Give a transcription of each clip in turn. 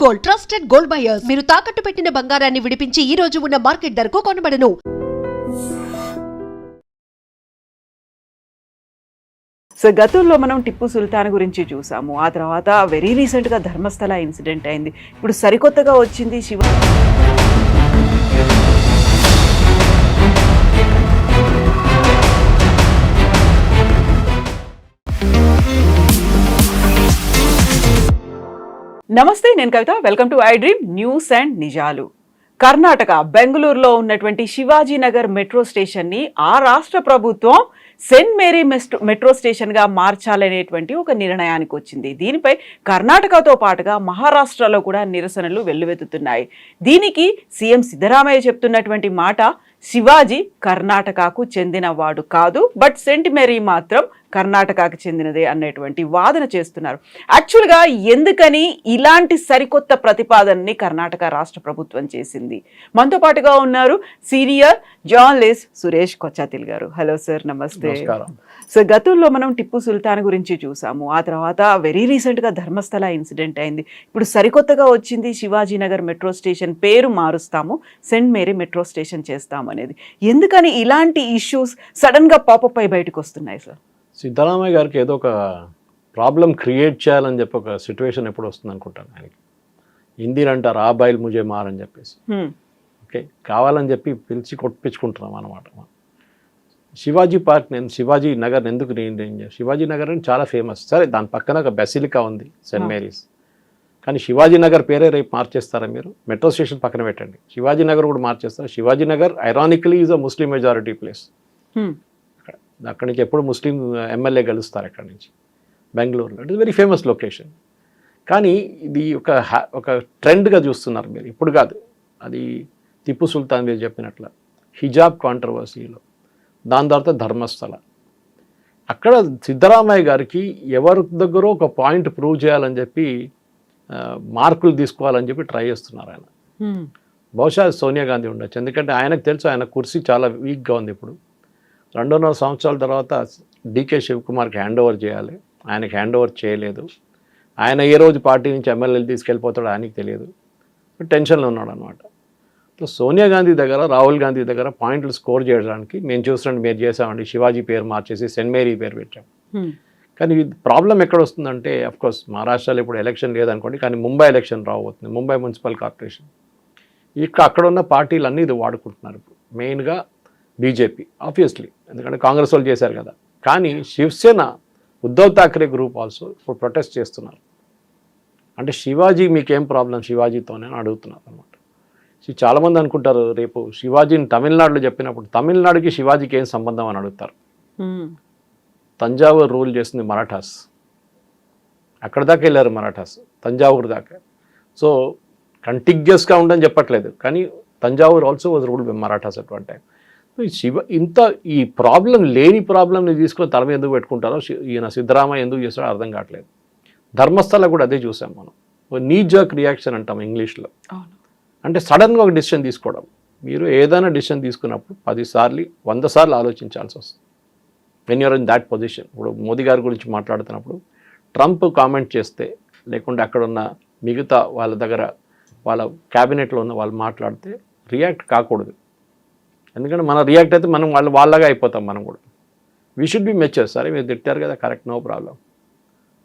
Gold trusted gold buyers మీరు తాకట్టు పెట్టిన బంగారాన్ని విడిపించి ఈ రోజు ఉన్న మార్కెట్ ధరకు కొనబడను. సో గతంలో మనం టిప్పు సుల్తాన్ గురించి చూసాము. ఆ తర్వాత వెరీ రీసెంట్గా ధర్మస్థల ఇన్సిడెంట్ అయింది. ఇప్పుడు సరికొత్తగా వచ్చింది నమస్తే, నేను Kavitha. Welcome to I dream news and నిజాలు. కర్ణాటక బెంగళూరులో ఉన్నటువంటి శివాజీనగర్ మెట్రో స్టేషన్ని ఆ రాష్ట్ర ప్రభుత్వం సెయింట్ మేరీ మెట్రో స్టేషన్గా మార్చాలనేటువంటి ఒక నిర్ణయానికి వచ్చింది. దీనిపై కర్ణాటకతో పాటుగా మహారాష్ట్రలో కూడా నిరసనలు వెల్లువెత్తుతున్నాయి. దీనికి సీఎం సిద్ధరామయ్య చెప్తున్నటువంటి మాట, శివాజీ కర్ణాటకకు చెందినవాడు కాదు, బట్ సెయింట్ మేరీ మాత్రం కర్ణాటకకు చెందినదే అనేటువంటి వాదన చేస్తున్నారు. యాక్చువల్గా ఎందుకని ఇలాంటి సరికొత్త ప్రతిపాదనని కర్ణాటక రాష్ట్ర ప్రభుత్వం చేసింది? మనతో పాటుగా ఉన్నారు సీనియర్ జర్నలిస్ట్ సురేష్ కొచ్చాతిల్ గారు. హలో సార్, నమస్తే. సో గతంలో మనం టిప్పు సుల్తాన్ గురించి చూసాము. ఆ తర్వాత వెరీ రీసెంట్గా ధర్మస్థల ఇన్సిడెంట్ అయింది. ఇప్పుడు సరికొత్తగా వచ్చింది శివాజీనగర్ మెట్రో స్టేషన్ పేరు మారుస్తాము, సెయింట్ మేరీ మెట్రో స్టేషన్ చేస్తాము అనేది. ఎందుకని ఇలాంటి ఇష్యూస్ సడన్గా పాపప్ అయి బయటకు వస్తున్నాయి సార్? సిద్ధరామయ్య గారికి ఏదో ఒక ప్రాబ్లం క్రియేట్ చేయాలని చెప్పి ఒక సిచ్యువేషన్ ఎప్పుడు వస్తుంది అనుకుంటాను. ఆయనకి హిందీలు అంటారు ఆ బయలు ముజే మార్ అని చెప్పేసి, ఓకే, కావాలని చెప్పి పిలిచి కొట్టించుకుంటున్నాం అన్నమాట. శివాజీ పార్క్ శివాజీ నగర్ ఎందుకు శివాజీ నగర్ అని చాలా ఫేమస్. సరే, దాని పక్కన ఒక బెసిలికా ఉంది, సెయింట్ మేరీస్. కానీ శివాజీ నగర్ పేరే రేపు మార్చేస్తారా మీరు? మెట్రో స్టేషన్ పక్కన పెట్టండి, శివాజీ నగర్ కూడా మార్చేస్తారా? Shivaji Nagar ironically is a Muslim majority place. అక్కడి నుంచి ఎప్పుడు ముస్లిం ఎమ్మెల్యే గెలుస్తారు అక్కడి నుంచి, బెంగళూరులో. It is very famous location. కానీ ఇది ఒక ట్రెండ్గా చూస్తున్నారు మీరు. ఇప్పుడు కాదు, అది టిప్పు సుల్తాన్ మీరు చెప్పినట్ల హిజాబ్ కాంట్రవర్సీలో, దాని తర్వాత ధర్మస్థల. అక్కడ సిద్ధరామయ్య గారికి ఎవరి దగ్గర ఒక పాయింట్ ప్రూవ్ చేయాలని చెప్పి మార్కులు తీసుకోవాలని చెప్పి ట్రై చేస్తున్నారు ఆయన. బహుశా సోనియా గాంధీ ఉండొచ్చు, ఎందుకంటే ఆయనకు తెలుసు ఆయన కుర్సీ చాలా వీక్గా ఉంది. ఇప్పుడు 2.5 సంవత్సరాల తర్వాత డీకే శివకుమార్కి హ్యాండ్ ఓవర్ చేయాలి. ఆయనకి హ్యాండ్ ఓవర్ చేయలేదు. ఆయన ఏ రోజు పార్టీ నుంచి ఎమ్మెల్యేలు తీసుకెళ్ళిపోతాడో ఆయనకి తెలియదు, టెన్షన్లో ఉన్నాడు అనమాట. సో సోనియా గాంధీ దగ్గర, రాహుల్ గాంధీ దగ్గర పాయింట్లు స్కోర్ చేయడానికి మేము చూసినట్టు మీరు చేసామండి, శివాజీ పేరు మార్చేసి సెయింట్ మేరీ పేరు పెట్టాం. కానీ ప్రాబ్లం ఎక్కడ వస్తుందంటే, అఫ్కోర్స్ మహారాష్ట్రలో ఇప్పుడు ఎలక్షన్ లేదనుకోండి, కానీ ముంబై ఎలక్షన్ రాబోతుంది, ముంబై మున్సిపల్ కార్పొరేషన్. అక్కడ ఉన్న పార్టీలు అన్నీ ఇది వాడుకుంటున్నారు ఇప్పుడు. మెయిన్గా బీజేపీ ఆబ్వియస్లీ, ఎందుకంటే కాంగ్రెస్ వాళ్ళు చేశారు కదా. కానీ శివసేన, ఉద్ధవ్ ఠాక్రే గ్రూప్ ఆల్సో ఇప్పుడు ప్రొటెస్ట్ చేస్తున్నారు. అంటే శివాజీ మీకేం ప్రాబ్లం శివాజీతోనే అని అడుగుతున్నారు అనమాట. చాలామంది అనుకుంటారు రేపు శివాజీని తమిళనాడులో చెప్పినప్పుడు తమిళనాడుకి శివాజీకి ఏం సంబంధం అని అడుగుతారు. తంజావూరు రూల్ చేసింది మరాఠాస్, అక్కడ దాకా వెళ్ళారు మరాఠాస్, తంజావూరు దాకా. సో కంటిగ్యూస్గా ఉండని చెప్పట్లేదు, కానీ Thanjavur also was ruled by Marathas at one time. ఈ ప్రాబ్లం లేని ప్రాబ్లంని తీసుకొని తల మీద ఎందుకు పెట్టుకుంటారో ఈయన సిద్ధరామయ్య ఎందుకు చేస్తాడో అర్థం కావట్లేదు. ధర్మస్థల కూడా అదే చూసాం మనం. నీ జర్క్ రియాక్షన్ అంటాం ఇంగ్లీష్లో. అంటే సడన్గా ఒక డిసిషన్ తీసుకోవడం. మీరు ఏదైనా డిసిషన్ తీసుకున్నప్పుడు 10 సార్లు 100 సార్లు ఆలోచించాల్సి వస్తుంది when you're in that position. ఇప్పుడు మోదీ గారి గురించి మాట్లాడుతున్నప్పుడు ట్రంప్ కామెంట్ చేస్తే, లేకుంటే అక్కడ ఉన్న మిగతా వాళ్ళ దగ్గర వాళ్ళ క్యాబినెట్లో ఉన్న వాళ్ళు మాట్లాడితే రియాక్ట్ కాకూడదు. ఎందుకంటే మనం రియాక్ట్ అయితే మనం వాళ్ళగా అయిపోతాం. మనం కూడా వీ షుడ్ బి మెచ్యూర్. సరే మీరు తిట్టారు కదా, కరెక్ట్, నో ప్రాబ్లం.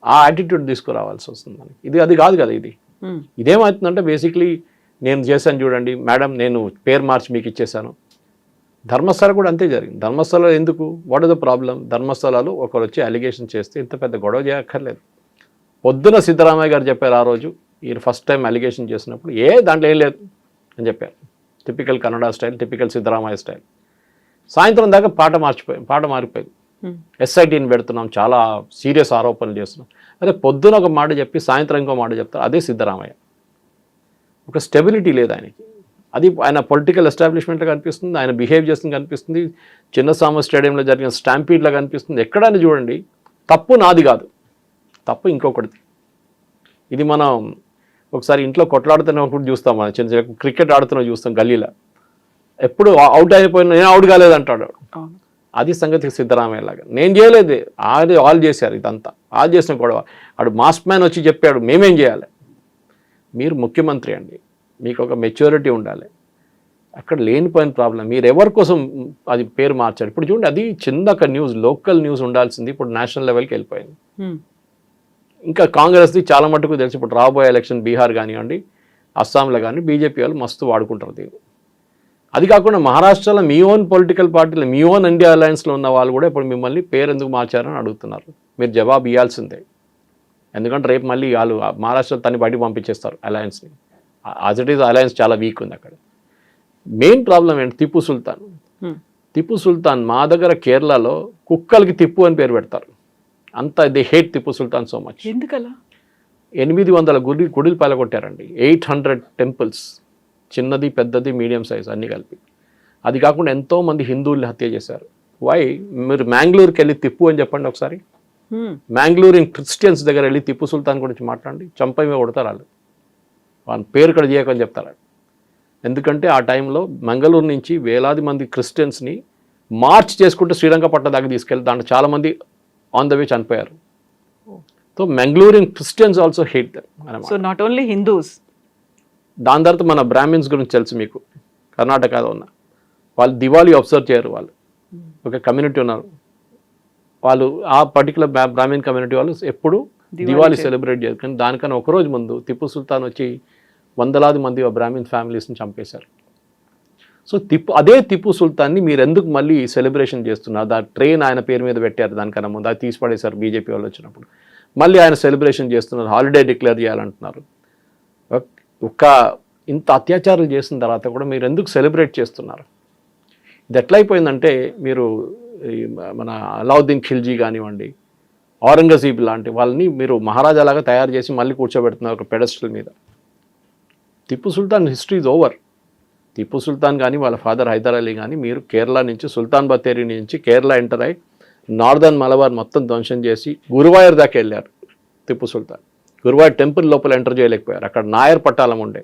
ఆ యాటిట్యూడ్ తీసుకురావాల్సి వస్తుంది మనకి. అది కాదు కదా. ఇదేమవుతుందంటే బేసిక్లీ నేను చేశాను చూడండి మేడం, నేను పేరు మార్చి మీకు ఇచ్చేసాను. ధర్మస్థల కూడా అంతే జరిగింది. ధర్మస్థల ఎందుకు, వాట్ ఇస్ ద ప్రాబ్లం? ధర్మస్థలాలు ఒకరు వచ్చి అలిగేషన్ చేస్తే ఇంత పెద్ద గొడవ చేయక్కర్లేదు. పొద్దున సిద్ధరామయ్య గారు చెప్పారు ఆ రోజు, ఈయన ఫస్ట్ టైం అలిగేషన్ చేసినప్పుడు, దాంట్లో ఏం లేదు అని చెప్పారు. Typical Kannada style, typical Siddaramaiah style. సాయంత్రం దాకా పాట మారిపోయింది. ఎస్ఐటీని పెడుతున్నాం, చాలా సీరియస్ ఆరోపణలు చేస్తున్నాం. అదే పొద్దున ఒక మాట చెప్పి సాయంత్రం ఇంకో మాట చెప్తారు, అదే సిద్ధరామయ్య. ఒక స్టెబిలిటీ లేదు ఆయనకి. అది ఆయన పొలిటికల్ ఎస్టాబ్లిష్మెంట్లో కనిపిస్తుంది, ఆయన బిహేవ్ చేస్తుంది కనిపిస్తుంది, చిన్నస్వామి స్టేడియంలో జరిగిన స్టాంపీడ్లో కనిపిస్తుంది. ఎక్కడైనా చూడండి, తప్పు నాది కాదు, తప్పు ఇంకొకటిది. ఇది మనం ఒకసారి ఇంట్లో కొట్లాడుతున్నప్పుడు చూస్తాం, మనం చిన్న చిన్న క్రికెట్ ఆడుతున్నా చూస్తాం గల్లీలో. ఎప్పుడు అవుట్ అయిపోయినా నేను అవుట్ కాలేదంటాడు. అది సంగతి సిద్ధరామయ్య లాగా. నేను చేయలేదు, వాళ్ళు చేశారు. ఇదంతా వాళ్ళు చేసిన గొడవ. ఆడు మాస్ మ్యాన్ వచ్చి చెప్పాడు మేమేం చేయాలి. మీరు ముఖ్యమంత్రి అండి, మీకు ఒక మెచ్యూరిటీ ఉండాలి. అక్కడ లేనిపోయిన ప్రాబ్లం మీరు ఎవరి కోసం అది పేరు మార్చారు. ఇప్పుడు చూడండి, అది చిన్న ఒక న్యూస్, లోకల్ న్యూస్ ఉండాల్సింది ఇప్పుడు నేషనల్ లెవెల్కి వెళ్ళిపోయింది. ఇంకా కాంగ్రెస్ది చాలా మటుకు తెలిసి ఇప్పుడు రాబోయే ఎలక్షన్ బీహార్ కానివ్వండి, అస్సాంలో కానీ బీజేపీ వాళ్ళు మస్తు వాడుకుంటారు దీన్ని. అది కాకుండా మహారాష్ట్రలో మీ ఓన్ పొలిటికల్ పార్టీలో, మీ ఓన్ ఇండియా అలయన్స్లో ఉన్న వాళ్ళు కూడా ఇప్పుడు మిమ్మల్ని పేరు ఎందుకు మార్చారని అడుగుతున్నారు. మీరు జవాబు ఇవ్వాల్సిందే. ఎందుకంటే రేపు మళ్ళీ వాళ్ళు మహారాష్ట్ర తన్ని బయటకు పంపించేస్తారు అలయన్స్ని. యాజ్ ఇట్ ఈస్ అలయన్స్ చాలా వీక్ ఉంది అక్కడ. మెయిన్ ప్రాబ్లం ఏంటి? టిప్పు సుల్తాన్. టిప్పు సుల్తాన్ మా దగ్గర కేరళలో కుక్కలకి తిప్పు అని పేరు పెడతారు. అంత they hate Tipu Sultan so much. ఎందుకలా? 800 గుడిలు పలగొట్టారండి, 800 టెంపుల్స్, చిన్నది పెద్దది మీడియం సైజ్ అన్నీ కలిపి. అది కాకుండా ఎంతోమంది హిందువుల్ని హత్య చేశారు. వై? మీరు మ్యాంగ్లూరుకి వెళ్ళి తిప్పు అని చెప్పండి ఒకసారి. మ్యాంగ్లూరు క్రిస్టియన్స్ దగ్గర వెళ్ళి టిప్పు సుల్తాన్ గురించి మాట్లాడండి, చంపమే కొడతారు వాళ్ళు. వాళ్ళ పేరు ఇక్కడ చేయకని చెప్తారు. ఎందుకంటే ఆ టైంలో మంగళూరు నుంచి వేలాది మంది క్రిస్టియన్స్ని మార్చ్ చేసుకుంటూ శ్రీరంగపట్నం దాకా తీసుకెళ్ళి దాంట్లో చాలామంది ఆన్ ద వే చనిపోయారు. So Mangalorean Christians also hate them. So not only Hindus. దాని తర్వాత మన బ్రాహ్మిన్స్ గురించి తెలుసు మీకు, కర్ణాటకలో ఉన్న వాళ్ళు దివాళీ అబ్జర్వ్ చేయరు. వాళ్ళు ఒక కమ్యూనిటీ ఉన్నారు, వాళ్ళు ఆ పర్టికులర్ బ్రాహ్మిన్ కమ్యూనిటీ వాళ్ళు ఎప్పుడు దివాళీ సెలబ్రేట్ చేయరు. కానీ దానికన్నా ఒకరోజు ముందు టిప్పు సుల్తాన్ వచ్చి వందలాది మంది బ్రాహ్మిన్ ఫ్యామిలీస్ని చంపేశారు. సో అదే టిప్పు సుల్తాన్ని మీరు ఎందుకు మళ్ళీ సెలబ్రేషన్ చేస్తున్నారు? ఆ ట్రైన్ ఆయన పేరు మీద పెట్టారు, దానికన్నా ముందు అది తీసి పడేశారు బీజేపీ వాళ్ళు వచ్చినప్పుడు. మళ్ళీ ఆయన సెలబ్రేషన్ చేస్తున్నారు, హాలిడే డిక్లేర్ చేయాలంటున్నారు. ఇంత అత్యాచారాలు చేసిన తర్వాత కూడా మీరు ఎందుకు సెలబ్రేట్ చేస్తున్నారు? ఇది ఎట్లయిపోయిందంటే, మీరు మన అలావుద్దీన్ ఖిల్జీ కానివ్వండి, ఔరంగజీబ్ లాంటి వాళ్ళని మీరు మహారాజాలాగా తయారు చేసి మళ్ళీ కూర్చోబెడుతున్నారు ఒక పెడస్టల్ మీద. Tipu Sultan history is over. Tipu Sultan కానీ వాళ్ళ ఫాదర్ హైదర్ అలీ కానీ మీరు కేరళ నుంచి సుల్తాన్ బത്തേరి నుంచి కేరళ ఎంటర్ అయ్యి నార్దర్న్ మలబార్ మొత్తం ధ్వంసం చేసి గురువాయూర్ దాకా వెళ్ళారు టిప్పు సుల్తాన్. గురువాయూర్ టెంపుల్ లోపల ఎంటర్ చేయలేకపోయారు. అక్కడ నాయర్ పట్టాలం ఉండే,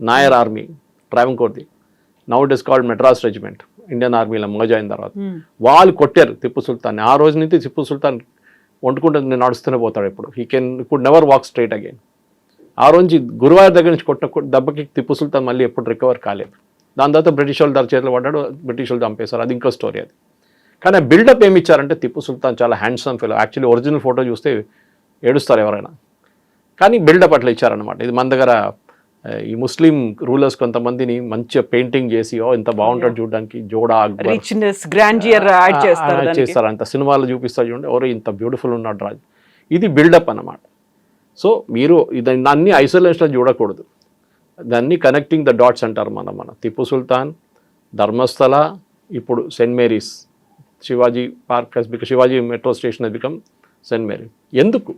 నాయర్ ఆర్మీ ట్రావెంకోర్ది, now it is called Madras regiment, Indian ఆర్మీలో మర్జ్ అయిన తర్వాత వాళ్ళు కొట్టారు టిప్పు సుల్తాన్ని. ఆ రోజు నుంచి టిప్పు సుల్తాన్ వండుకుంటే నడుస్తూనే పోతాడు. ఇప్పుడు could never walk straight again. ఆ రోజు గురువాయూర్ దగ్గర నుంచి కొట్టిన దెబ్బకి టిప్పు సుల్తాన్ మళ్ళీ ఎప్పుడు రికవర్ కాలేదు. దాని తర్వాత బ్రిటిష్ వాళ్ళు చేతిలో పడ్డాడు, బ్రిటిష్ వాళ్ళు చంపేశారు. అది ఇంకో స్టోరీ అది. కానీ బిల్డప్ ఏమి ఇచ్చారంటే టిప్పు సుల్తాన్ చాలా handsome fellow. Actually original photo చూస్తే ఏడుస్తారు ఎవరైనా, కానీ బిల్డప్ అట్లా ఇచ్చారనమాట. ఇది మన దగ్గర ఈ ముస్లిం రూలర్స్ కొంతమందిని మంచిగా పెయింటింగ్ చేసి ఇంత బాగుంటాడు చూడడానికి, జోడా చేస్తారు, అంత సినిమాలు చూపిస్తారు చూడండి, ఎవరో ఇంత బ్యూటిఫుల్ ఉన్నాడు రాజు. ఇది బిల్డప్ అన్నమాట. సో మీరు దాన్ని ఐసోలేషన్లో చూడకూడదు, దాన్ని కనెక్టింగ్ ద డాట్స్ అంటారు. మన టిప్పు సుల్తాన్, ధర్మస్థల, ఇప్పుడు Saint Mary's, Shivaji park has become, Shivaji metro station has become Saint Mary. ఎందుకు?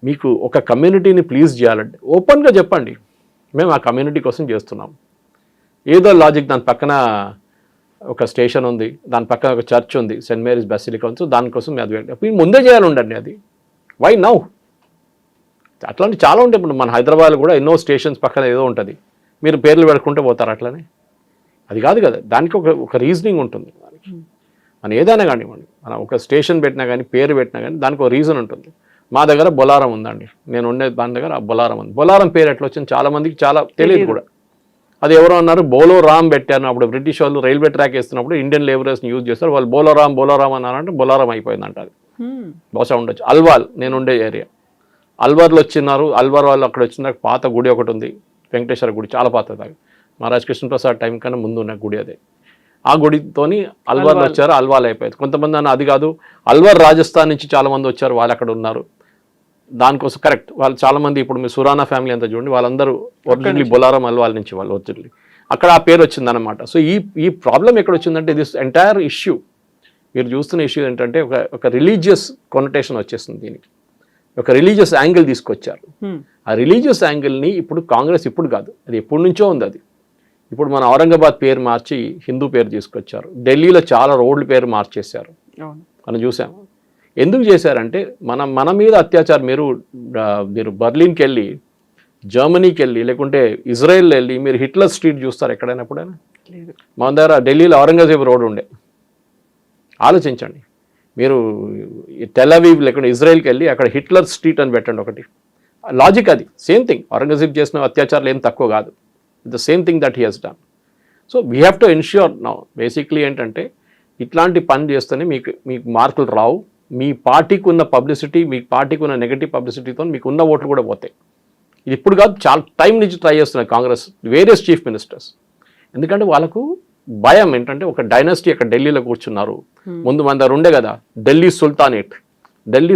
మీకు ఒక కమ్యూనిటీని ప్లీజ్ చేయాలంటే ఓపెన్గా చెప్పండి, మేము ఆ కమ్యూనిటీ కోసం చేస్తున్నాం. ఏదో లాజిక్, దాని పక్కన ఒక స్టేషన్ ఉంది, దాని పక్కన ఒక చర్చ్ ఉంది, సెయింట్ మేరీస్ బెసిలికా ఉంది, దానికోసం అది ముందే చేయాలి ఉండండి. అది వై నౌ? అట్లాంటి చాలా ఉంటాయి. ఇప్పుడు మన హైదరాబాద్లో కూడా ఎన్నో స్టేషన్స్ పక్కన ఏదో ఉంటుంది, మీరు పేర్లు పెట్టుకుంటూ పోతారు అట్లనే. అది కాదు కదా, దానికి ఒక రీజనింగ్ ఉంటుంది. మనం ఏదైనా కానివ్వండి, మనం ఒక స్టేషన్ పెట్టినా కానీ పేరు పెట్టినా కానీ దానికి ఒక రీజన్ ఉంటుంది. మా దగ్గర బొలారం ఉందండి, నేను ఉండే దాని దగ్గర బొలారం ఉంది. బొలారం పేరు ఎట్లా వచ్చింది చాలా మందికి చాలా తెలియదు కూడా. అది ఎవరో అన్నారు బోలో రామ్ పెట్టారు. అప్పుడు బ్రిటిష్ వాళ్ళు రైల్వే ట్రాక్ వేస్తున్నప్పుడు ఇండియన్ లేబరర్స్ని యూజ్ చేస్తారు, వాళ్ళు బోలోరామ్ అన్నారంటే బొలారం అయిపోయిందంట. అది బహుశా ఉండొచ్చు. అల్వాల్, నేను ఉండే ఏరియా, అల్వార్లో వచ్చినారు. అల్వార్ వాళ్ళు అక్కడ వచ్చిన పాత గుడి ఒకటి ఉంది, వెంకటేశ్వర గుడి, చాలా పాతది. మహారాజ్ కృష్ణప్రసాద్ టైం కన్నా ముందు ఉన్న గుడి అదే. ఆ గుడితోని అల్వార్లో వచ్చారు, అల్వాల్ అయిపోయింది. కొంతమంది అన్న అది కాదు, అల్వార్ రాజస్థాన్ నుంచి చాలా మంది వచ్చారు, వాళ్ళు అక్కడ ఉన్నారు. దానికోసం కరెక్ట్, వాళ్ళు చాలామంది ఇప్పుడు మీ సురానా ఫ్యామిలీ అంతా చూడండి, వాళ్ళందరూ ఒరిజినల్లీ బొలారం అల్వాల్ నుంచి వాళ్ళు ఒరిజినల్లీ అక్కడ ఆ పేరు వచ్చిందనమాట. సో ఈ ప్రాబ్లం ఎక్కడ వచ్చిందంటే దిస్ ఎంటైర్ ఇష్యూ, మీరు చూస్తున్న ఇష్యూ ఏంటంటే ఒక రిలీజియస్ కొనటేషన్ వచ్చేస్తుంది దీనికి. ఒక రిలీజియస్ యాంగిల్ తీసుకొచ్చారు. ఆ రిలీజియస్ యాంగిల్ని ఇప్పుడు కాంగ్రెస్ ఇప్పుడు కాదు, అది ఎప్పటి నుంచో ఉంది. అది ఇప్పుడు మన ఔరంగాబాద్ పేరు మార్చి హిందూ పేరు తీసుకొచ్చారు. ఢిల్లీలో చాలా రోడ్ల పేరు మార్చేశారు, మనం చూసాము. ఎందుకు చేశారంటే మన మీద అత్యాచారం. మీరు బర్లిన్కి వెళ్ళి, జర్మనీకి వెళ్ళి, లేకుంటే ఇజ్రాయెల్ వెళ్ళి మీరు హిట్లర్ స్ట్రీట్ చూస్తారు ఎక్కడైనా ఎప్పుడైనా? మన దగ్గర ఢిల్లీలో ఔరంగజేబ్ రోడ్ ఉండే, ఆలోచించండి. మీరు టెల్ అవీవ్ లేకుంటే ఇజ్రాయెల్కి వెళ్ళి అక్కడ హిట్లర్ స్ట్రీట్ అని పెట్టండి ఒకటి, లాజిక్ అది సేమ్ థింగ్. ఔరంగజేబ్ చేసిన అత్యాచారాలు ఏం తక్కువ కాదు. The same thing that he has done. So we have to ensure now basically ఏంటంటే ఇట్లాంటి పని చేస్తేనే మీకు మార్కులు రావు. మీ పార్టీకి ఉన్న పబ్లిసిటీ, మీ పార్టీకి ఉన్న నెగటివ్ పబ్లిసిటీతో మీకు ఉన్న ఓట్లు కూడా పోతాయి. ఇది ఇప్పుడు కాదు, చాలా టైం నుంచి ట్రై చేస్తున్నారు కాంగ్రెస్ వేరియస్ చీఫ్ మినిస్టర్స్. ఎందుకంటే వాళ్ళకు భయం ఏంటంటే ఒక డైనాసిటీ అక్కడ ఢిల్లీలో కూర్చున్నారు. ముందు మన దగ్గర ఉండే కదా ఢిల్లీ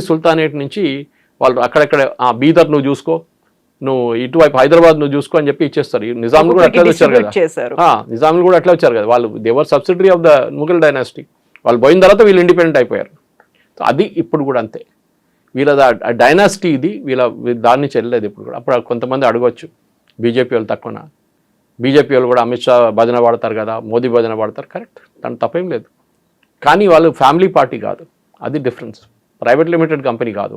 సుల్తానేట్ నుంచి వాళ్ళు అక్కడెక్కడ బీదర్ నువ్వు చూసుకో, నువ్వు ఇటువైపు హైదరాబాద్ నువ్వు చూసుకో అని చెప్పి ఇచ్చేస్తారు. నిజాములు కూడా అట్లా వచ్చారు కదా, నిజాములు కూడా అట్లా వచ్చారు కదా. వాళ్ళు they were subsidiary of the Mughal dynasty. వాళ్ళు పోయిన తర్వాత వీళ్ళు ఇండిపెండెంట్ అయిపోయారు. సో అది ఇప్పుడు కూడా అంతే. వీళ్ళ డైనాసిటీ ఇది, దాన్ని చెల్లలేదు ఇప్పుడు కూడా. అప్పుడు కొంతమంది అడగవచ్చు బీజేపీ వాళ్ళు తక్కువనా, బీజేపీ వాళ్ళు కూడా అమిత్ షా భజన పడతారు కదా, మోదీ భజన పడతారు, కరెక్ట్, దాని తప్పేం లేదు. కానీ వాళ్ళు ఫ్యామిలీ పార్టీ కాదు, అది డిఫరెన్స్. ప్రైవేట్ లిమిటెడ్ కంపెనీ కాదు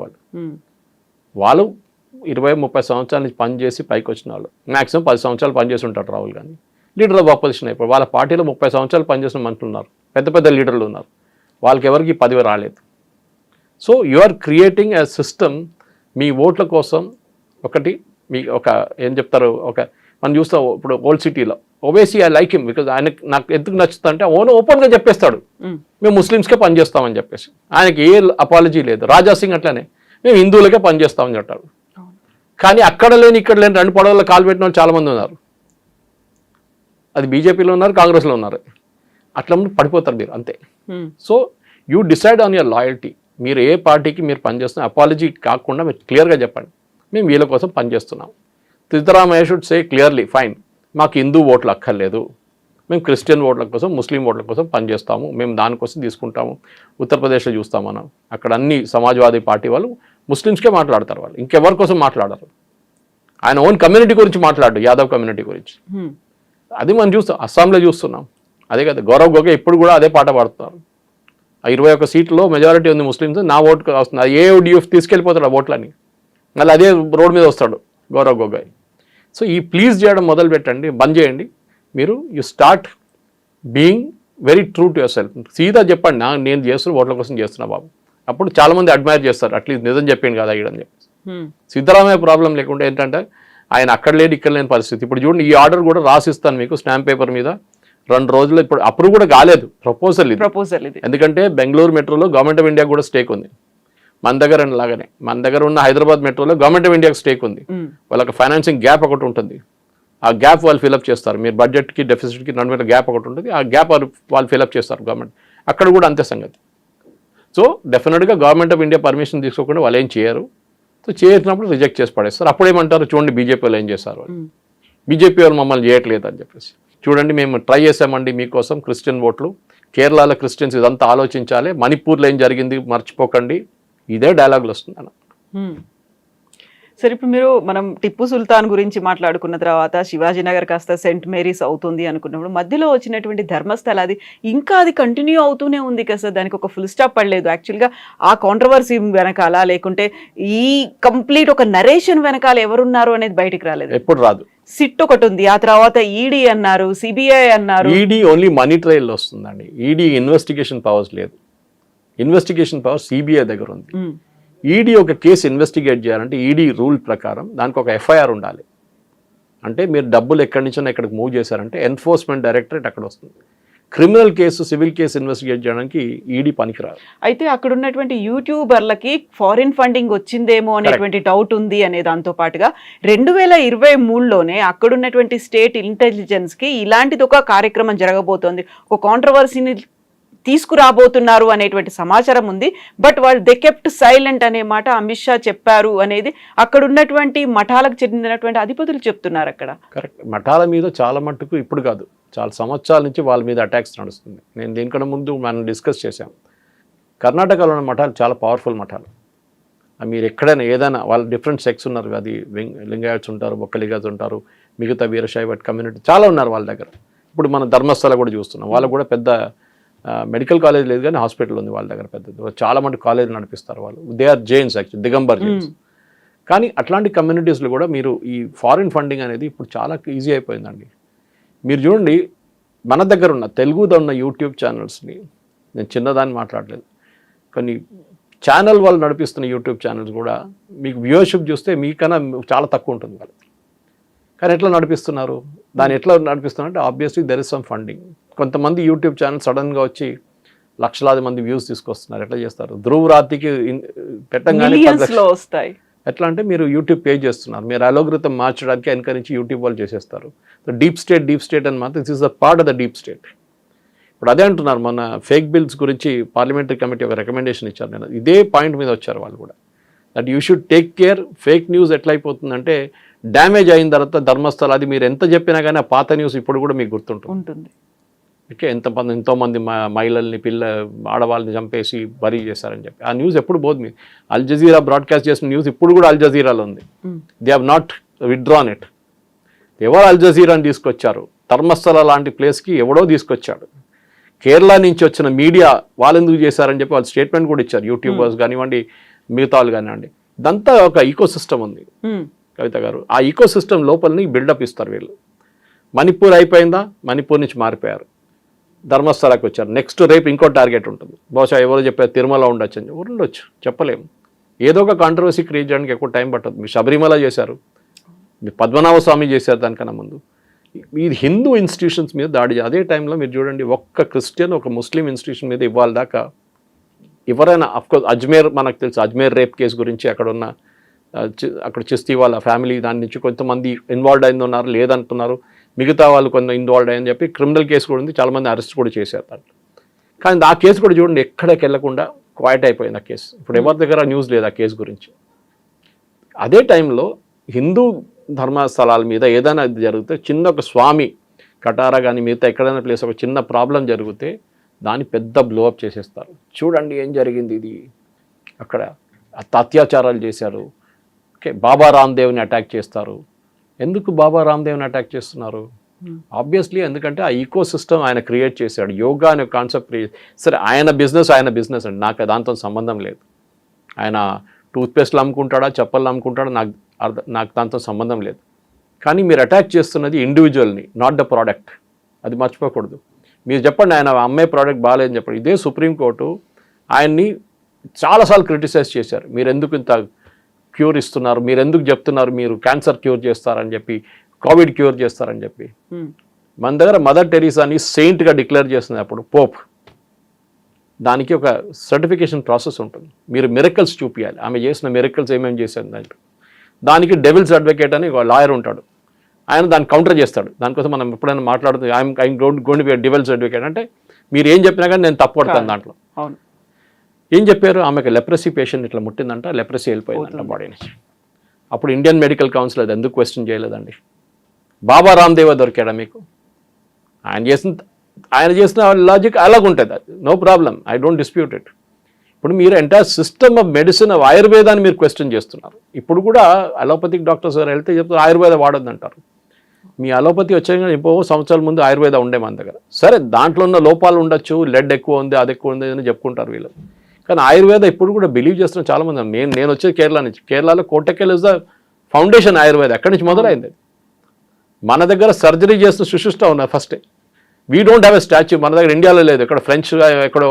వాళ్ళు 20-30 సంవత్సరాల నుంచి పనిచేసి పైకి వచ్చిన వాళ్ళు. మ్యాక్సిమం 10 సంవత్సరాలు పనిచేసి ఉంటారు Rahul Gandhi. Leader of opposition అయిపోయి వాళ్ళ పార్టీలో 30 సంవత్సరాలు పనిచేసిన మనుషులు ఉన్నారు, పెద్ద లీడర్లు ఉన్నారు. వాళ్ళకి ఎవరికి పదవి రాలేదు. So you are creating a system. మీ ఓట్ల కోసం ఒకటి మీ ఏం చెప్తారు, మనం చూస్తాం ఇప్పుడు ఓల్డ్ సిటీలో Owaisi I like him because ఆయన నాకు ఎందుకు నచ్చుతుంది అంటే ఓపెన్గా చెప్పేస్తాడు మేము ముస్లిమ్స్కే పనిచేస్తామని చెప్పేసి. ఆయనకి ఏ అపాలజీ లేదు. రాజా సింగ్ అట్లనే మేము హిందువులకే పనిచేస్తామని చెప్తాడు. కానీ అక్కడ లేని ఇక్కడ లేని 2 పడవల్లో కాలు పెట్టిన వాళ్ళు చాలామంది ఉన్నారు. అది బీజేపీలో ఉన్నారు, కాంగ్రెస్లో ఉన్నారు. అట్లా పడిపోతారు మీరు అంతే. So you decide on your loyalty. మీరు ఏ పార్టీకి మీరు పనిచేస్తున్న అపాలజీ కాకుండా మీరు క్లియర్గా చెప్పండి మేము వీళ్ళ కోసం పనిచేస్తున్నాం. Siddaramaiah should say clearly fine, మాకు హిందూ ఓట్లు అక్కర్లేదు, మేము క్రిస్టియన్ ఓట్ల కోసం ముస్లిం ఓట్ల కోసం పనిచేస్తాము, మేము దానికోసం తీసుకుంటాము. ఉత్తరప్రదేశ్లో చూస్తాం మనం, అక్కడ అన్ని సమాజ్వాదీ పార్టీ వాళ్ళు ముస్లిమ్స్కే మాట్లాడతారు, వాళ్ళు ఇంకెవరి కోసం మాట్లాడరు. ఆయన ఓన్ కమ్యూనిటీ గురించి మాట్లాడు, యాదవ్ కమ్యూనిటీ గురించి. అది మనం చూస్తాం, అస్సాంలో చూస్తున్నాం అదే కదా. గౌరవ్ గొగోయ్ ఇప్పుడు కూడా అదే పాట పాడుతున్నారు. ఆ 21 సీట్లలో మెజారిటీ ఉంది ముస్లిమ్స్, నా ఓటు వస్తుంది. ఏఓడిఎఫ్ తీసుకెళ్ళిపోతాడు ఆ ఓట్లని, మళ్ళీ అదే రోడ్ మీద వస్తాడు గౌరవ్ గొగోయ్. సో ఈ ప్లీజ్ చేయడం మొదలు పెట్టండి, బంద్ చేయండి. మీరు you start being very true to your self. సీదా చెప్పండి నేను చేస్తున్నా ఓట్ల కోసం చేస్తున్నా బాబు. అప్పుడు చాలామంది అడ్మైర్ చేస్తారు, అట్లీస్ట్ నిజం చెప్పింది కదా ఇడని చెప్పేసి. సిద్ధరామయ్య ప్రాబ్లం లేకుండా ఏంటంటే ఆయన అక్కడ లేని ఇక్కడ లేని పరిస్థితి. ఇప్పుడు చూడండి, ఈ ఆర్డర్ కూడా రాసిస్తాను మీకు స్టాంప్ పేపర్ మీద 2 రోజుల్లో. ఇప్పుడు అప్రూవ్ కూడా కాలేదు, ప్రపోజల్ ఇది. ఎందుకంటే బెంగళూరు మెట్రోలో గవర్నమెంట్ ఆఫ్ ఇండియా కూడా స్టేక్ ఉంది. మన దగ్గర లాగానే మన దగ్గర ఉన్న హైదరాబాద్ మెట్రోలో గవర్నమెంట్ ఆఫ్ ఇండియాకి స్టేక్ ఉంది. వాళ్ళకి ఫైనాన్సింగ్ గ్యాప్ ఒకటి ఉంటుంది. ఆ గ్యాప్ వాళ్ళు ఫిల్అప్ చేస్తారు. మీరు బడ్జెట్కి డెఫిసిట్కి నడుమ గ్యాప్ ఒకటి ఉంటుంది, ఆ గ్యాప్ వాళ్ళు ఫిల్అప్ చేస్తారు గవర్నమెంట్. అక్కడ కూడా అంతే సంగతి. సో డెఫినెట్గా గవర్నమెంట్ ఆఫ్ ఇండియా పర్మిషన్ తీసుకోకుండా వాళ్ళు ఏం చేయరు. సో చేసినప్పుడు రిజెక్ట్ చేసి పడేస్తారు. అప్పుడు ఏమంటారు, చూడండి బీజేపీ వాళ్ళు ఏం చేస్తారు, బీజేపీ వాళ్ళు మమ్మల్ని చేయట్లేదు అని చెప్పేసి. చూడండి మేము ట్రై చేసామండి మీకోసం క్రిస్టియన్ ఓట్లు, కేరళలో క్రిస్టియన్స్ ఇదంతా ఆలోచించాలి, మణిపూర్లో ఏం జరిగింది మర్చిపోకండి, ఇదే డైలాగులు వస్తుంది అన్న. సరే, ఇప్పుడు మనం టిప్పు సుల్తాన్ గురించి మాట్లాడుకున్న తర్వాత శివాజీనగర్ కాస్త సెయింట్ మేరీస్ అవుతుంది అనుకున్నప్పుడు మధ్యలో వచ్చినటువంటి ధర్మస్థల అది కంటిన్యూ అవుతూనే ఉంది కదా సార్. దానికి ఒక ఫుల్ స్టాప్ పడలేదు. యాక్చువల్గా ఆ కాంట్రవర్సీ వెనకాల లేకుంటే ఈ కంప్లీట్ ఒక నరేషన్ వెనకాల ఎవరున్నారు అనేది బయటికి రాలేదు, ఎప్పుడు రాదు. సిట్ ఒకటి ఉంది, ఆ తర్వాత ఈడీ అన్నారు, సిబిఐ అన్నారు. ఈడీ ఓన్లీ మనీ ట్రయల్ వస్తుందండి. ఈడీ ఇన్వెస్టిగేషన్ పవర్స్ లేదు. ఇన్వెస్టిగేషన్ పవర్ సిబిఐ దగ్గర ఉంది. ఈడీ ఒక కేసు ఇన్వెస్టిగేట్ చేయాలంటే ఈడీ రూల్ ప్రకారం దానికి ఒక ఎఫ్ఐఆర్ ఉండాలి. అంటే మీరు డబ్బులు ఎక్కడి నుంచి ఎక్కడికి మూవ్ చేశారంటే ఎన్ఫోర్స్మెంట్ డైరెక్టరేట్ అక్కడ వస్తుంది. Criminal case, civil case investigate చేయడానికి ఈడీ పనికిరాదు. అయితే అక్కడ ఉన్నటువంటి యూట్యూబర్లకి ఫారిన్ ఫండింగ్ వచ్చిందేమో అనేటువంటి డౌట్ ఉంది అనే దాంతో పాటుగా 2023లోనే అక్కడ ఉన్నటువంటి స్టేట్ ఇంటెలిజెన్స్ కి ఇలాంటిది ఒక కార్యక్రమం జరగబోతోంది, ఒక కాంట్రవర్సీని తీసుకురాబోతున్నారు అనేటువంటి సమాచారం ఉంది. బట్ వాళ్ళు దే కెప్ట్ సైలెంట్ అనే మాట అమిత్ షా చెప్పారు అనేది అక్కడ ఉన్నటువంటి మఠాలకు చెందినటువంటి అధిపతులు చెప్తున్నారు. అక్కడ కరెక్ట్, మఠాల మీద చాలా మట్టుకు ఇప్పుడు కాదు, చాలా సంవత్సరాల నుంచి వాళ్ళ మీద అటాక్స్ నడుస్తుంది. నేను దీనికన్నా ముందు మనం డిస్కస్ చేశాం. కర్ణాటకలో ఉన్న మఠాలు చాలా పవర్ఫుల్ మఠాలు. మీరు ఎక్కడైనా ఏదైనా వాళ్ళ డిఫరెంట్ సెక్స్ ఉన్నారు, అది లింగాయట్స్ ఉంటారు, బొక్కలిగాస్ ఉంటారు, మిగతా వీరశైవ కమ్యూనిటీ చాలా ఉన్నారు వాళ్ళ దగ్గర. ఇప్పుడు మన ధర్మస్థల కూడా చూస్తున్నాం, వాళ్ళకు కూడా పెద్ద మెడికల్ కాలేజ్ లేదు కానీ హాస్పిటల్ ఉంది వాళ్ళ దగ్గర పెద్దది. చాలా మంది కాలేజీలు నడిపిస్తారు వాళ్ళు. They are Jains actually, Digambar Jains. కానీ అట్లాంటి కమ్యూనిటీస్లో కూడా మీరు ఈ ఫారిన్ ఫండింగ్ అనేది ఇప్పుడు చాలా ఈజీ అయిపోయిందండి. మీరు చూడండి, మన దగ్గర ఉన్న తెలుగులో ఉన్న యూట్యూబ్ ఛానల్స్ని, నేను చిన్నదాన్ని మాట్లాడలేదు, కొన్ని ఛానల్ వాళ్ళు నడిపిస్తున్న యూట్యూబ్ ఛానల్స్ కూడా మీకు వ్యూవర్షిప్ చూస్తే మీకన్నా చాలా తక్కువ ఉంటుంది వాళ్ళు. కానీ ఎట్లా నడిపిస్తున్నారు, దాన్ని ఎట్లా నడిపిస్తున్నారు అంటే obviously there is some funding. కొంతమంది యూట్యూబ్ ఛానల్ సడన్గా వచ్చి లక్షలాది మంది వ్యూస్ తీసుకొస్తున్నారు. ఎట్లా చేస్తారు? ధ్రువ్ రాతికి పెట్టంగానే వస్తాయి. ఎట్లా అంటే మీరు యూట్యూబ్ పే చేస్తున్నారు, మీరు అలోగ్రితం మార్చడానికి వెనక నుంచి యూట్యూబ్ వాళ్ళు చేసేస్తారు. సో డీప్ స్టేట్ అని మాత్రం this is the part of the deep state. ఇప్పుడు అదే అంటున్నారు, మన ఫేక్ బిల్స్ గురించి పార్లమెంటరీ కమిటీ ఒక రికమెండేషన్ ఇచ్చారు. నేను ఇదే పాయింట్ మీద వచ్చారు వాళ్ళు కూడా, that you should take care. Fake news ఎట్లా అయిపోతుందంటే డ్యామేజ్ అయిన తర్వాత ధర్మస్థల అది మీరు ఎంత చెప్పినా కానీ ఆ పాత న్యూస్ ఇప్పుడు కూడా మీకు గుర్తుంటుంది. ఓకే, ఎంతోమంది మహిళల్ని ఆడవాళ్ళని చంపేసి బరీ చేశారని చెప్పి ఆ న్యూస్ ఎప్పుడు పోదు. మీ అల్ జజీరా బ్రాడ్కాస్ట్ చేసిన న్యూస్ ఇప్పుడు కూడా అల్ జజీరాలో ఉంది. They have not withdrawn it. ఎవరు అల్ జజీరాని తీసుకొచ్చారు? ధర్మస్థల లాంటి ప్లేస్కి ఎవడో తీసుకొచ్చాడు. కేరళ నుంచి వచ్చిన మీడియా వాళ్ళు ఎందుకు చేశారని చెప్పి వాళ్ళు స్టేట్మెంట్ కూడా ఇచ్చారు. యూట్యూబర్స్ కానివ్వండి, మిగతా వాళ్ళు కానివ్వండి. ఇదంతా ఒక ఈకో సిస్టమ్ ఉంది కవిత గారు. ఆ ఈకో సిస్టమ్ లోపలని బిల్డప్ ఇస్తారు వీళ్ళు. మణిపూర్ అయిపోయిందా, మణిపూర్ నుంచి మారిపోయారు, ధర్మస్థలాకి వచ్చారు. నెక్స్ట్ రేపు ఇంకో టార్గెట్ ఉంటుంది. బహుశా ఎవరో చెప్పారు తిరుమల ఉండొచ్చు అని. ఉండొచ్చు, చెప్పలేము. ఏదో ఒక కాంట్రవర్సీ క్రియేట్ చేయడానికి ఎక్కువ టైం పట్టదు. మీరు శబరిమల చేశారు, మీరు పద్మనాభ స్వామి చేశారు దానికన్నా ముందు. ఇది హిందూ ఇన్స్టిట్యూషన్స్ మీద దాడి. అదే టైంలో మీరు చూడండి, ఒక్క క్రిస్టియన్ ఒక ముస్లిం ఇన్స్టిట్యూషన్ మీద ఇవ్వాలి దాకా ఎవరైనా, అఫ్కోర్స్ అజ్మేర్ మనకు తెలుసు, అజ్మేర్ రేప్ కేసు గురించి అక్కడ చిస్తీ వాళ్ళ ఫ్యామిలీ దాని నుంచి కొంతమంది ఇన్వాల్వ్ అయింది ఉన్నారు, లేదంటున్నారు. మిగతా వాళ్ళు కొంత ఇన్వాల్వ్ అయ్యని చెప్పి క్రిమినల్ కేసు కూడా ఉంది, చాలామంది అరెస్ట్ కూడా చేశారు దాంట్లో. కానీ ఆ కేసు కూడా చూడండి ఎక్కడికి వెళ్ళకుండా క్వైట్ అయిపోయింది ఆ కేసు. ఇప్పుడు ఎవరి దగ్గర న్యూస్ లేదు ఆ కేసు గురించి. అదే టైంలో హిందూ ధర్మస్థలాల మీద ఏదైనా జరిగితే, చిన్న ఒక స్వామి కటారా కానీ మిగతా ఎక్కడైనా ప్లేస్ ఒక చిన్న ప్రాబ్లం జరిగితే దాన్ని పెద్ద బ్లోఅప్ చేసేస్తారు. చూడండి ఏం జరిగింది, ఇది అక్కడ అత్యాచారాలు చేశారు. ఓకే, బాబా రామ్దేవ్ని అటాక్ చేస్తారు. ఎందుకు బాబా రామ్దేవ్ని అటాక్ చేస్తున్నారు? ఆబ్వియస్లీ ఎందుకంటే ఆ ఈకో సిస్టమ్ ఆయన క్రియేట్ చేశాడు. యోగా అనే కాన్సెప్ట్ సరే, ఆయన బిజినెస్ అండి, నాకు దాంతో సంబంధం లేదు. ఆయన టూత్పేస్ట్లు అమ్ముకుంటాడా, చెప్పలు అమ్ముకుంటాడా, నాకు దాంతో సంబంధం లేదు. కానీ మీరు అటాక్ చేస్తున్నది ఇండివిజువల్ని, నాట్ ద ప్రోడక్ట్. అది మర్చిపోకూడదు. మీరు చెప్పండి, ఆయన అమ్మే ప్రోడక్ట్ బాగాలేదని చెప్పండి. ఇదే సుప్రీంకోర్టు ఆయన్ని చాలాసార్లు క్రిటిసైజ్ చేశారు. మీరు ఎందుకు ఇంత క్యూర్ ఇస్తున్నారు, మీరు ఎందుకు చెప్తున్నారు మీరు క్యాన్సర్ క్యూర్ చేస్తారని చెప్పి, కోవిడ్ క్యూర్ చేస్తారని చెప్పి. మన దగ్గర మదర్ టెరీసాని సెయింట్గా డిక్లేర్ చేస్తుంది అప్పుడు పోప్. దానికి ఒక సర్టిఫికేషన్ ప్రాసెస్ ఉంటుంది. మీరు మిరకల్స్ చూపించాలి, ఆమె చేసిన మిరకల్స్ ఏమేమి చేశారు దాంట్లో. దానికి డెవిల్స్ అడ్వకేట్ అని ఒక లాయర్ ఉంటాడు, ఆయన దాన్ని కౌంటర్ చేస్తాడు. దానికోసం మనం ఎప్పుడైనా మాట్లాడుతుంది I'm going to be devil's advocate అంటే మీరు ఏం చెప్పినా కానీ నేను తప్పు పడతాను దాంట్లో. ఏం చెప్పారు? ఆమెకు లెప్రసీ పేషెంట్ ఇట్లా ముట్టిందంట, లెప్రసీ వెళ్ళిపోయిందంట బాడీ నుంచి. అప్పుడు ఇండియన్ మెడికల్ కౌన్సిల్ అది ఎందుకు క్వశ్చన్ చేయలేదండి? బాబా రామ్దేవ్ దొరికాడా మీకు? ఆయన చేసిన లాజిక్ అలాగుంటుంది, అది no problem, I don't dispute it. ఇప్పుడు మీరు entire system of medicine of ఆయుర్వేదాన్ని మీరు క్వశ్చన్ చేస్తున్నారు. ఇప్పుడు కూడా అలోపతిక్ డాక్టర్స్ వెళ్తే చెప్తారు ఆయుర్వేద వాడొద్దు అంటారు. మీ అలోపతి వచ్చాక ఎప్పుడో సంవత్సరాల ముందు ఆయుర్వేద ఉండే మన దగ్గర. సరే, దాంట్లో ఉన్న లోపాలు ఉండొచ్చు, లెడ్ ఎక్కువ ఉంది, అది ఎక్కువ ఉంది అని చెప్పుకుంటారు వీళ్ళు. కానీ ఆయుర్వేద ఇప్పుడు కూడా బిలీవ్ చేస్తున్న చాలామంది. నేను వచ్చేది కేరళ నుంచి. కేరళలో కోటకెల్ ఇస్ ద ఫౌండేషన్ ఆయుర్వేద. అక్కడి నుంచి మొదలైంది. మన దగ్గర సర్జరీ చేస్తున్న సుశిష్ట ఉన్నారు ఫస్టే. We don't have a statue. మన దగ్గర ఇండియాలో లేదు. ఇక్కడ ఫ్రెంచ్ ఎక్కడో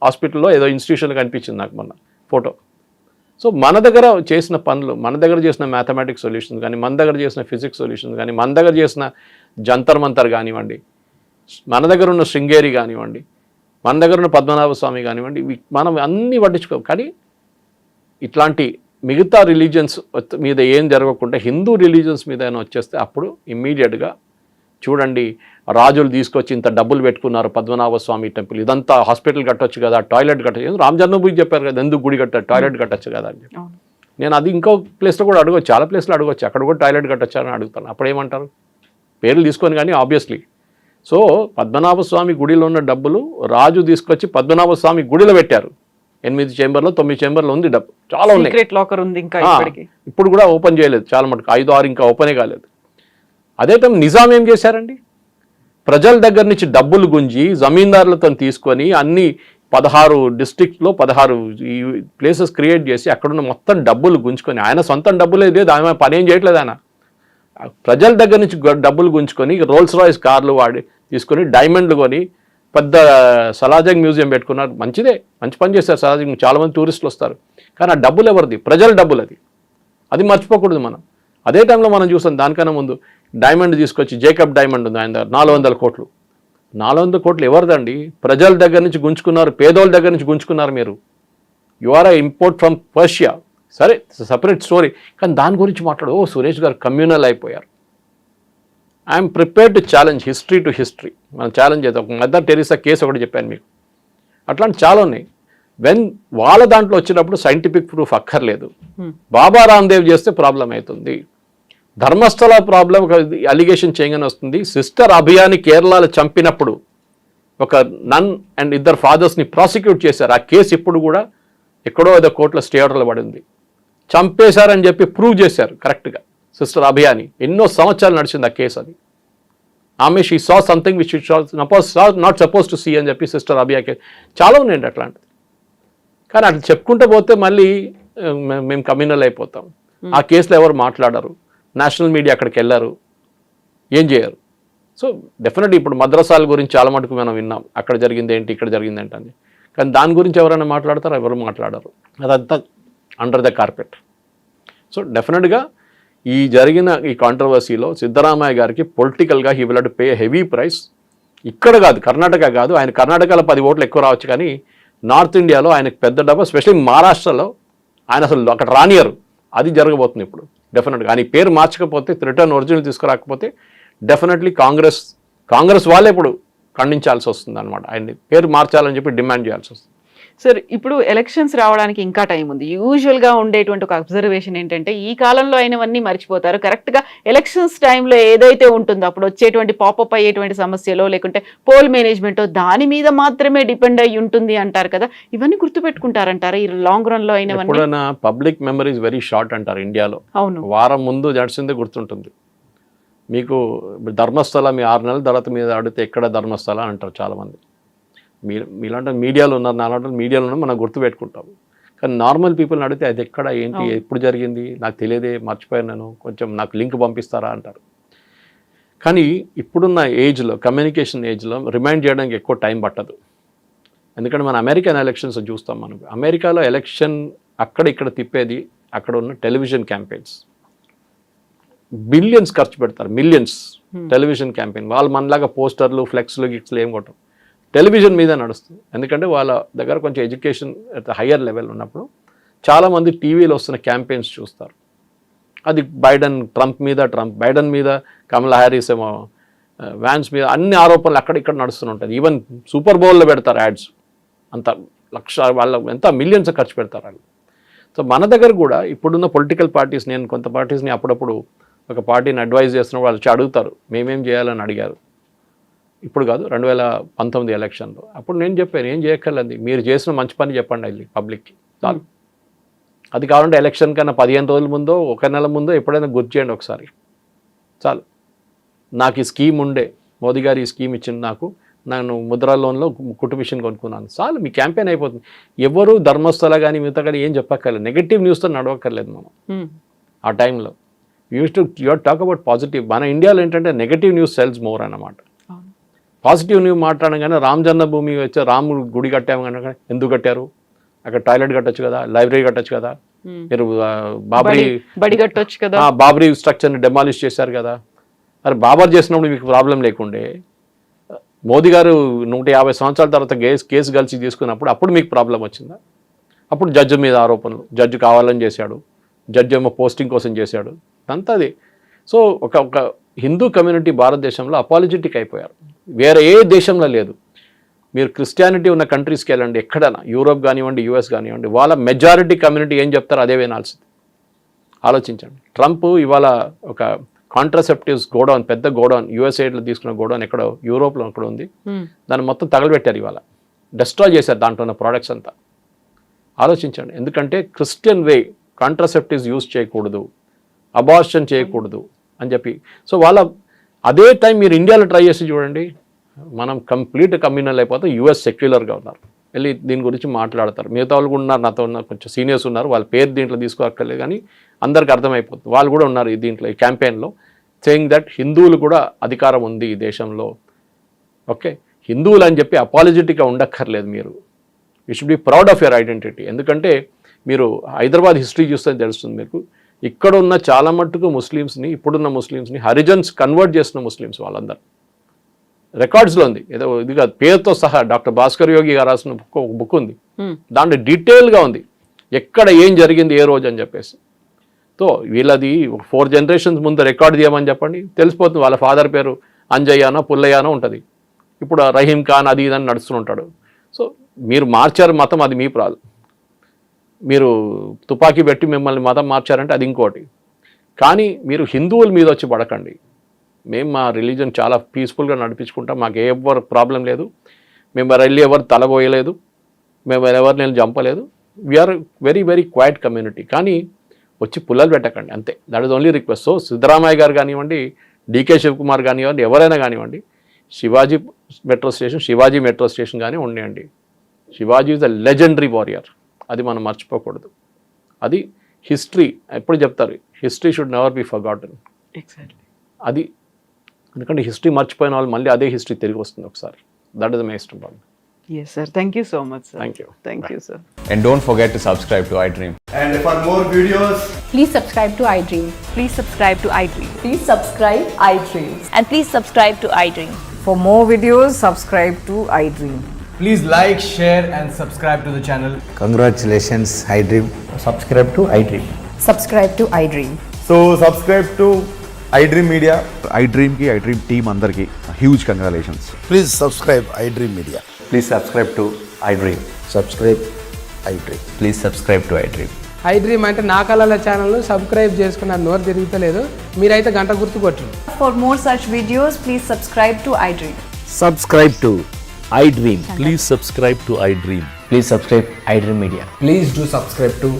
హాస్పిటల్లో ఏదో ఇన్స్టిట్యూషన్లో కనిపించింది నాకు మొన్న ఫోటో. సో మన దగ్గర చేసిన పనులు, మన దగ్గర చేసిన మ్యాథమెటిక్స్ సొల్యూషన్స్ కానీ, మన దగ్గర చేసిన ఫిజిక్స్ సొల్యూషన్స్ కానీ, మన దగ్గర చేసిన జంతర్ మంతర్ కానివ్వండి, మన దగ్గర ఉన్న శృంగేరి కానివ్వండి, మన దగ్గర ఉన్న పద్మనాభ స్వామి కానివ్వండి, మనం అన్నీ పట్టించుకోం. కానీ ఇట్లాంటి మిగతా రిలీజియన్స్ మీద ఏం జరగకుండా హిందూ రిలీజియన్స్ మీద అయినా వచ్చేస్తే అప్పుడు ఇమ్మీడియట్గా చూడండి, రాజులు తీసుకొచ్చి ఇంత డబ్బులు పెట్టుకున్నారు పద్మనాభ స్వామి టెంపుల్, ఇదంతా హాస్పిటల్ కట్టొచ్చు కదా, టాయిలెట్ కట్టచ్చు. రామ్ జన్మభూమి చెప్పారు కదా, ఎందుకు గుడి కట్టారు, టాయిలెట్ కట్టచ్చు కదా అని చెప్పి. నేను అది ఇంకో ప్లేస్లో కూడా అడగచ్చు, చాలా ప్లేస్లో అడగచ్చు, అక్కడ కూడా టాయిలెట్ కట్టచ్చు అని అడుగుతాను. అప్పుడు ఏమంటారు? పేర్లు తీసుకొని కానీ ఆబ్వియస్లీ. సో పద్మనాభ స్వామి గుడిలో ఉన్న డబ్బులు రాజు తీసుకొచ్చి పద్మనాభ స్వామి గుడిలో పెట్టారు. 8 చేంబర్లో 9 చేంబర్లో ఉంది డబ్బు, చాలా ఉన్నాయి. లాకర్ ఉంది ఇంకా ఇప్పుడు కూడా ఓపెన్ చేయలేదు, చాలా మటుకు 5-6 ఇంకా ఓపెనే కాలేదు. అదే టైం నిజాం ఏం చేశారండి? ప్రజల దగ్గర నుంచి డబ్బులు గుంజి జమీందారులతో తీసుకొని అన్ని 16 డిస్ట్రిక్ట్లో 16 ఈ ప్లేసెస్ క్రియేట్ చేసి అక్కడున్న మొత్తం డబ్బులు గుంజుకొని, ఆయన సొంతం డబ్బులే లేదు, ఆయన పని ఏం చేయట్లేదు. ఆయన ప్రజల దగ్గర నుంచి డబ్బులు గుంజుకొని రోల్స్ రాయిస్ కార్లు తీసుకొని డైమండ్లు కొని పెద్ద సలాజంగ్ మ్యూజియం పెట్టుకున్నారు, మంచిదే, మంచి పని చేస్తారు సలాజంగ్, చాలామంది టూరిస్టులు వస్తారు. కానీ ఆ డబ్బులు ఎవరిది? ప్రజల డబ్బులు. అది మర్చిపోకూడదు మనం. అదే టైంలో మనం చూస్తాం దానికన్నా ముందు డైమండ్ తీసుకొచ్చి, జేకబ్ డైమండ్ ఉంది ఆయన దగ్గర, 400 కోట్లు. 400 కోట్లు ఎవరిదండి? ప్రజల దగ్గర నుంచి గుంజుకున్నారు, పేదోళ్ళ దగ్గర నుంచి గుంజుకున్నారు మీరు. You are import from Persia. సరే, సపరేట్ స్టోరీ. కానీ దాని గురించి మాట్లాడు. సురేష్ గారు కమ్యూనల్ అయిపోయారు. I'm prepared to challenge history to history. మనం ఛాలెంజ్ చేద్దాం. ఒక మదర్ టెరిసా కేసు ఒకటి చెప్పాను మీకు. అట్లాంటి చాలా ఉన్నాయి. వాళ్ళ దాంట్లో వచ్చినప్పుడు సైంటిఫిక్ ప్రూఫ్ అక్కర్లేదు. బాబా రామ్దేవ్ చేస్తే ప్రాబ్లం అవుతుంది. ధర్మస్థల ప్రాబ్లం అలిగేషన్ చేయగానే వస్తుంది. సిస్టర్ అభియాని కేరళలో చంపినప్పుడు ఒక నన్ అండ్ 2 ఫాదర్స్ని ప్రాసిక్యూట్ చేశారు. ఆ కేసు ఇప్పుడు కూడా ఎక్కడో ఏదో కోర్టులో స్టే ఆర్డర్లో పడింది. చంపేశారని చెప్పి ప్రూవ్ చేశారు కరెక్ట్గా సిస్టర్ అభియాని. ఎన్నో సంవత్సరాలు నడిచింది ఆ కేసు. అది ఆమె she saw something which not suppose to see అని చెప్పి సిస్టర్ అభియా కేసు చాలా ఉన్నాయండి అట్లాంటిది. కానీ అట్లా చెప్పుకుంటూ పోతే మళ్ళీ మేము కమ్యూనల్ అయిపోతాం. ఆ కేసులో ఎవరు మాట్లాడరు, నేషనల్ మీడియా అక్కడికి వెళ్ళారు, ఏం చేయరు. సో డెఫినెట్లీ ఇప్పుడు మద్రసాల గురించి చాలా మటుకు మనం విన్నాం, అక్కడ జరిగింది ఏంటి, ఇక్కడ జరిగింది ఏంటని. కానీ దాని గురించి ఎవరైనా మాట్లాడతారో? ఎవరు మాట్లాడరు. అదంతా అండర్ ద కార్పెట్. సో డెఫినెట్గా ఈ జరిగిన ఈ కాంట్రవర్సీలో సిద్ధరామయ్య గారికి పొలిటికల్గా he will have to pay heavy price. ఇక్కడ కాదు, కర్ణాటక కాదు, ఆయన కర్ణాటకలో 10 ఓట్లు ఎక్కువ రావచ్చు, కానీ నార్త్ ఇండియాలో ఆయనకు పెద్ద డబ్బు, ఎస్పెషల్లీ మహారాష్ట్రలో ఆయన అసలు అక్కడ రానియరు. అది జరగబోతుంది ఇప్పుడు డెఫినెట్గా. ఆయన పేరు మార్చకపోతే, రిటర్న్ ఒరిజినల్ తీసుకురాకపోతే డెఫినెట్లీ కాంగ్రెస్ వాళ్ళే ఇప్పుడు ఖండించాల్సి వస్తుంది అనమాట. ఆయన్ని పేరు మార్చాలని చెప్పి డిమాండ్ చేయాల్సి వస్తుంది. సార్, ఇప్పుడు ఎలక్షన్స్ రావడానికి ఇంకా టైం ఉంది. యూజువల్గా ఉండేటువంటి ఒక అబ్జర్వేషన్ ఏంటంటే, ఈ కాలంలో అయినవన్నీ మర్చిపోతారు. కరెక్ట్గా ఎలక్షన్స్ టైంలో ఏదైతే ఉంటుందో అప్పుడు వచ్చేటువంటి పాపప్ అయ్యేటువంటి సమస్యలో, లేకుంటే పోల్ మేనేజ్మెంట్, దాని మీద మాత్రమే డిపెండ్ అయ్యి ఉంటుంది అంటారు కదా. ఇవన్నీ గుర్తుపెట్టుకుంటారంటారా ఈ లాంగ్ రన్ లో అయినవన్నీ? ఎప్పుడైనా public memory is very short అంటారు ఇండియాలో. అవును, వారం ముందు నడిచిందే గుర్తుంటుంది మీకు. ధర్మస్థల మీ 6 నెలల తర్వాత మీద అడిగితే ఎక్కడ ధర్మస్థల అంటారు చాలామంది. మీలాంటి మీడియాలో ఉన్నారు, నాలాంటి మీడియాలో ఉన్నారు, మనం గుర్తుపెట్టుకుంటాం. కానీ నార్మల్ పీపుల్ని అడిగితే అది ఎక్కడ, ఏంటి, ఎప్పుడు జరిగింది, నాకు తెలియదే, మర్చిపోయాను నేను, కొంచెం నాకు లింక్ పంపిస్తారా అంటారు. కానీ ఇప్పుడున్న ఏజ్లో, కమ్యూనికేషన్ ఏజ్లో రిమైండ్ చేయడానికి ఎక్కువ టైం పట్టదు. ఎందుకంటే మన అమెరికన్ ఎలక్షన్స్ చూస్తాం. మనం అమెరికాలో ఎలక్షన్ అక్కడ ఇక్కడ తిప్పేది అక్కడ ఉన్న టెలివిజన్ క్యాంపెయిన్స్. బిలియన్స్ ఖర్చు పెడతారు, మిలియన్స్ టెలివిజన్ క్యాంపెయిన్. వాళ్ళు మనలాగా పోస్టర్లు, ఫ్లెక్స్లు, గిక్స్లు ఏం కొట్టరు, టెలివిజన్ మీద నడుస్తుంది. ఎందుకంటే వాళ్ళ దగ్గర కొంచెం ఎడ్యుకేషన్ హయ్యర్ లెవెల్ ఉన్నప్పుడు చాలామంది టీవీలో వస్తున్న క్యాంపెయిన్స్ చూస్తారు. అది ట్రంప్ బైడెన్ మీద, కమలా హ్యారిస్ ఏమో వ్యాన్స్ మీద, అన్ని ఆరోపణలు అక్కడిక్కడ నడుస్తూ ఉంటుంది. ఈవెన్ సూపర్ బౌల్లో పెడతారు యాడ్స్. అంత వాళ్ళ ఎంత మిలియన్స్ ఖర్చు పెడతారు వాళ్ళు. సో మన దగ్గర కూడా ఇప్పుడున్న పొలిటికల్ పార్టీస్, నేను కొంత పార్టీస్ని అప్పుడప్పుడు ఒక పార్టీని అడ్వైజ్ చేస్తున్నప్పుడు వాళ్ళు అడుగుతారు, మేమేం చేయాలని అడిగారు. ఇప్పుడు కాదు, 2019 ఎలక్షన్లో. అప్పుడు నేను చెప్పాను, ఏం చేయక్కర్లేదు, మీరు చేసిన మంచి పని చెప్పండి వెళ్ళి పబ్లిక్కి, చాలు. అది కావాలంటే ఎలక్షన్ కన్నా 15 రోజుల ముందో, 1 నెల ముందో ఎప్పుడైనా గుర్తు చేయండి ఒకసారి, చాలు. నాకు ఈ స్కీమ్ ఉండే, మోదీ గారు ఈ స్కీమ్ ఇచ్చింది నాకు, నేను ముద్రా లోన్లో కుట్టు మిషన్ కొనుక్కున్నాను, చాలు, మీ క్యాంపెయిన్ అయిపోతుంది. ఎవరు ధర్మస్థల కానీ మిగతా కానీ ఏం చెప్పక్కర్లేదు, నెగటివ్ న్యూస్తో నడవక్కర్లేదు మనం. ఆ టైంలో యూఆర్ టాక్ అబౌట్ పాజిటివ్. మన ఇండియాలో ఏంటంటే నెగటివ్ న్యూస్ సెల్స్ మోర్ అన్నమాట. పాజిటివ్ న్యూస్ మాట్లాడగానే రామ జన్మభూమి వచ్చే రాముడు గుడి కట్టాము కానీ ఎందుకు కట్టారు, అక్కడ టాయిలెట్ కట్టొచ్చు కదా, లైబ్రరీ కట్టొచ్చు కదా, మీరు బడి కట్టొచ్చు కదా, బాబరీ స్ట్రక్చర్ని డెమాలిష్ చేశారు కదా. అరే బాబర్ చేసినప్పుడు మీకు ప్రాబ్లం లేకుండే, మోదీ గారు 150 సంవత్సరాల తర్వాత కేసు కలిసి తీసుకున్నప్పుడు అప్పుడు మీకు ప్రాబ్లం వచ్చిందా? అప్పుడు జడ్జి మీద ఆరోపణలు, జడ్జి కావాలని చేశాడు, జడ్జి ఏమో పోస్టింగ్ కోసం చేశాడు, అంతా అది. సో ఒక హిందూ కమ్యూనిటీ భారతదేశంలో అపాలజెటిక్ అయిపోయారు, వేరే ఏ దేశంలో లేదు. మీరు క్రిస్టియానిటీ ఉన్న కంట్రీస్కి వెళ్ళండి, ఎక్కడైనా యూరోప్ కానివ్వండి, యూఎస్ కానివ్వండి, వాళ్ళ మెజారిటీ కమ్యూనిటీ ఏం చెప్తారో అదే వినాల్సింది. ఆలోచించండి. ట్రంప్ ఇవాళ ఒక కాంట్రాసెప్టివ్స్ గోడౌన్, పెద్ద గోడౌన్, యూఎస్ఏలో తీసుకున్న గోడౌన్ ఎక్కడో యూరోప్లో ఎక్కడ ఉంది, దాన్ని మొత్తం తగలబెట్టారు, ఇవాళ డిస్ట్రాయ్ చేశారు దాంట్లో ఉన్న ప్రోడక్ట్స్ అంతా. ఆలోచించండి. ఎందుకంటే క్రిస్టియన్ వే కాంట్రాసెప్టివ్స్ యూజ్ చేయకూడదు, అబార్షన్ చేయకూడదు అని చెప్పి. సో వాళ్ళ అదే టైం మీరు ఇండియాలో ట్రై చేసి చూడండి, మనం కంప్లీట్ కమ్యూనల్ అయిపోతే. యూఎస్ సెక్యులర్గా ఉన్నారు, వెళ్ళి దీని గురించి మాట్లాడతారు. మిగతా వాళ్ళు కూడా ఉన్నారు, నాతో ఉన్న కొంచెం సీనియర్స్ ఉన్నారు, వాళ్ళ పేరు దీంట్లో తీసుకోక్కర్లేదు కానీ అందరికి అర్థమైపోతుంది. వాళ్ళు కూడా ఉన్నారు ఈ దీంట్లో, ఈ క్యాంపెయిన్లో, సేయింగ్ దట్ హిందువులు కూడా అధికారం ఉంది ఈ దేశంలో. ఓకే, హిందువులు అని చెప్పి అపాలజెటిక్గా ఉండక్కర్లేదు మీరు. You should be proud of your identity. ఎందుకంటే మీరు హైదరాబాద్ హిస్టరీ చూస్తే తెలుస్తుంది మీకు, ఇక్కడ ఉన్న చాలా మట్టుకు ముస్లిమ్స్ని, ఇప్పుడున్న ముస్లిమ్స్ని హరిజన్స్ కన్వర్ట్ చేసిన ముస్లిమ్స్ వాళ్ళందరూ. రికార్డ్స్లో ఉంది, ఏదో ఇది కాదు, పేరుతో సహా డాక్టర్ భాస్కర్ యోగి గారు రాసిన ఒక బుక్ ఉంది, దాంట్లో డీటెయిల్గా ఉంది ఎక్కడ ఏం జరిగింది ఏ రోజు అని చెప్పేసి. సో వీళ్ళది 4 generations ముందు రికార్డ్ చేయమని చెప్పండి, తెలిసిపోతుంది. వాళ్ళ ఫాదర్ పేరు అంజయ్యానో పుల్లయ్యానో ఉంటుంది, ఇప్పుడు రహీం ఖాన్ అది ఇదని నడుస్తుంటాడు. సో మీరు మార్చారు మతం, అది మీ ప్రాబ్లం. మీరు తుపాకీ పెట్టి మిమ్మల్ని మతం మార్చారంటే అది ఇంకోటి. కానీ మీరు హిందువుల మీద వచ్చి పడకండి. మేము మా రిలీజన్ చాలా పీస్ఫుల్గా నడిపించుకుంటాం, మాకు ఎవరు ప్రాబ్లం లేదు, మేము వెళ్ళి ఎవరు తలబోయలేదు, మేము ఎవరు నేను చంపలేదు. We are very very quiet community. కానీ వచ్చి పుల్లలు పెట్టకండి అంతే, that is only request. So Siddaramaiah garu కానివ్వండి, డికే శివకుమార్ కానివ్వండి, ఎవరైనా కానివ్వండి, శివాజీ మెట్రో స్టేషన్ కానీ ఉండేయండి. Shivaji is a legendary warrior, అది మనం మర్చిపోకూడదు. అది హిస్టరీ ఎప్పుడు చెప్తారు, history should never be forgotten. Exactly అది ఎందుకంటే హిస్టరీ మర్చిపోయిన వాళ్ళు మళ్ళీ అదే హిస్టరీ తిరిగి వస్తుంది ఒకసారి. That is the most important. Yes, sir. Thank you so much, sir. Thank you. Thank Bye. you, sir. And don't forget to subscribe to iDream. And for more videos, Please subscribe to iDream. Please subscribe to iDream. Please subscribe iDream. And please subscribe to iDream. For more videos, subscribe to iDream. please like, share, and subscribe to the channel. Congratulations, iDream. Subscribe to iDream. Subscribe to iDream. So subscribe to iDream Media. iDream ki iDream team andarki huge congratulations. Please subscribe iDream Media. Please subscribe to iDream. Subscribe iDream. Please subscribe to iDream. iDream అంటే నా కళల ఛానల్ను subscribe చేసుకున్న నోరు తిరుగుతలేదు, మీరైతే గంట గుర్తు కొట్టండి. For more such videos, please subscribe to iDream. Subscribe to iDream. Please subscribe to iDream. Please subscribe iDream Media. Please do subscribe to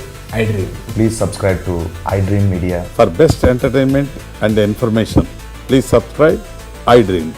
iDream. Please subscribe to iDream Media. For best entertainment and information, please subscribe iDream.